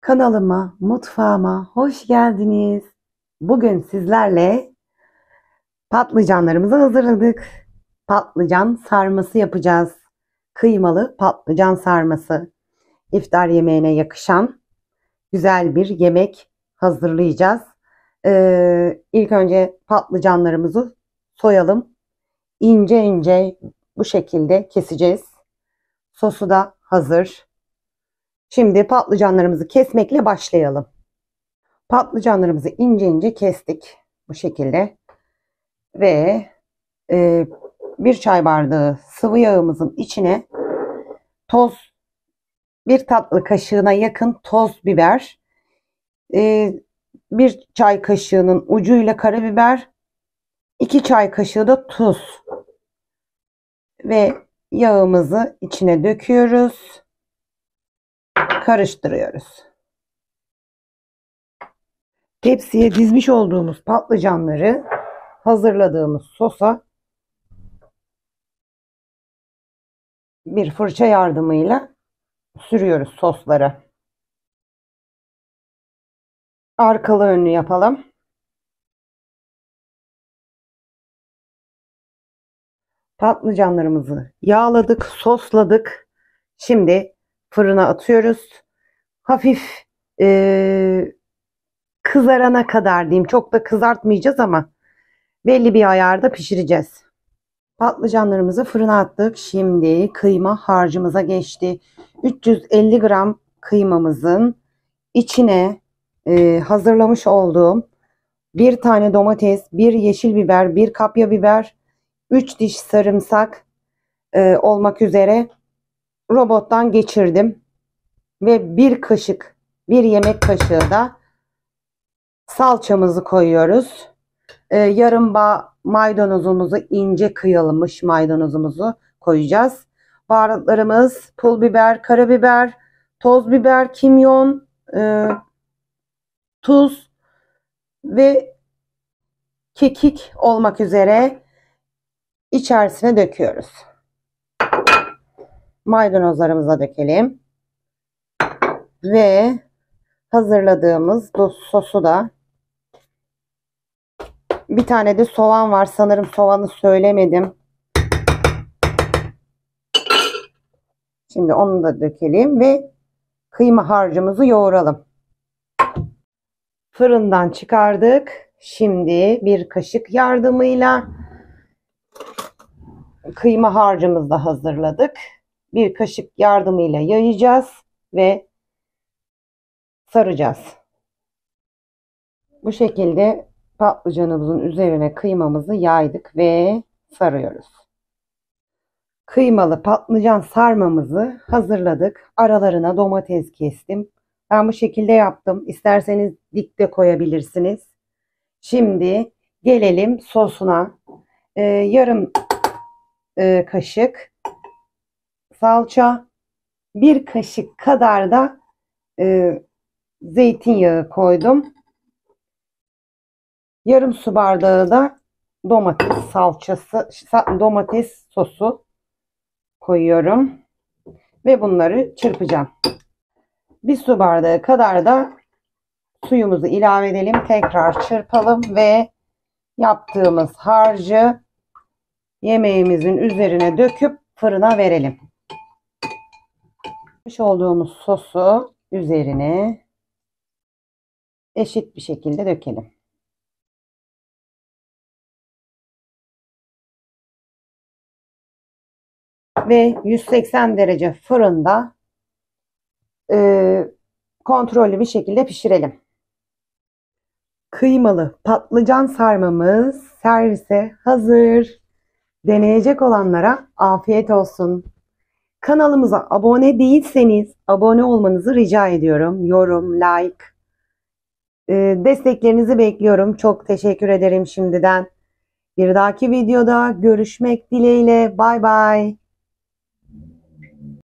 Kanalıma, mutfağıma hoş geldiniz. Bugün sizlerle patlıcanlarımızı hazırladık. Patlıcan sarması yapacağız. Kıymalı patlıcan sarması. İftar yemeğine yakışan güzel bir yemek hazırlayacağız. İlk önce patlıcanlarımızı soyalım. İnce ince bu şekilde keseceğiz. Sosu da hazır. Şimdi patlıcanlarımızı kesmekle başlayalım. Patlıcanlarımızı ince ince kestik bu şekilde ve bir çay bardağı sıvı yağımızın içine bir tatlı kaşığına yakın toz biber, bir çay kaşığının ucuyla karabiber, 2 çay kaşığı da tuz ve yağımızı içine döküyoruz, karıştırıyoruz. Tepsiye dizmiş olduğumuz patlıcanları hazırladığımız sosa bir fırça yardımıyla sürüyoruz sosları. Arkalı önlü yapalım. Patlıcanlarımızı yağladık, sosladık. Şimdi fırına atıyoruz. Hafif kızarana kadar diyeyim. Çok da kızartmayacağız ama belli bir ayarda pişireceğiz. Patlıcanlarımızı fırına attık. Şimdi kıyma harcımıza geçti. 350 gram kıymamızın içine hazırlamış olduğum bir tane domates, bir yeşil biber, bir kapya biber, 3 diş sarımsak olmak üzere robottan geçirdim. Ve bir yemek kaşığı da salçamızı koyuyoruz. Yarım bağ maydanozumuzu, ince kıyılmış maydanozumuzu koyacağız. Baharatlarımız pul biber, karabiber, toz biber, kimyon, tuz ve kekik olmak üzere içerisine döküyoruz. Maydanozlarımıza dökelim. Ve hazırladığımız bu sosu da, bir tane de soğan var. Sanırım soğanı söylemedim. Şimdi onu da dökelim ve kıyma harcımızı yoğuralım. Fırından çıkardık. Şimdi bir kaşık yardımıyla kıyma harcımızı da hazırladık. Bir kaşık yardımıyla yayacağız ve saracağız. Bu şekilde patlıcanımızın üzerine kıymamızı yaydık ve sarıyoruz. Kıymalı patlıcan sarmamızı hazırladık. Aralarına domates kestim. Ben bu şekilde yaptım. İsterseniz dik de koyabilirsiniz. Şimdi gelelim sosuna. Yarım kaşık salça, bir kaşık kadar da zeytinyağı koydum. Yarım su bardağı da domates sosu koyuyorum ve bunları çırpacağım. Bir su bardağı kadar da suyumuzu ilave edelim. Tekrar çırpalım ve yaptığımız harcı yemeğimizin üzerine döküp fırına verelim. Yapmış olduğumuz sosu üzerine eşit bir şekilde dökelim. Ve 180 derece fırında kontrollü bir şekilde pişirelim. Kıymalı patlıcan sarmamız servise hazır. Deneyecek olanlara afiyet olsun. Kanalımıza abone değilseniz abone olmanızı rica ediyorum. Yorum, like, desteklerinizi bekliyorum. Çok teşekkür ederim şimdiden. Bir dahaki videoda görüşmek dileğiyle. Bay bay.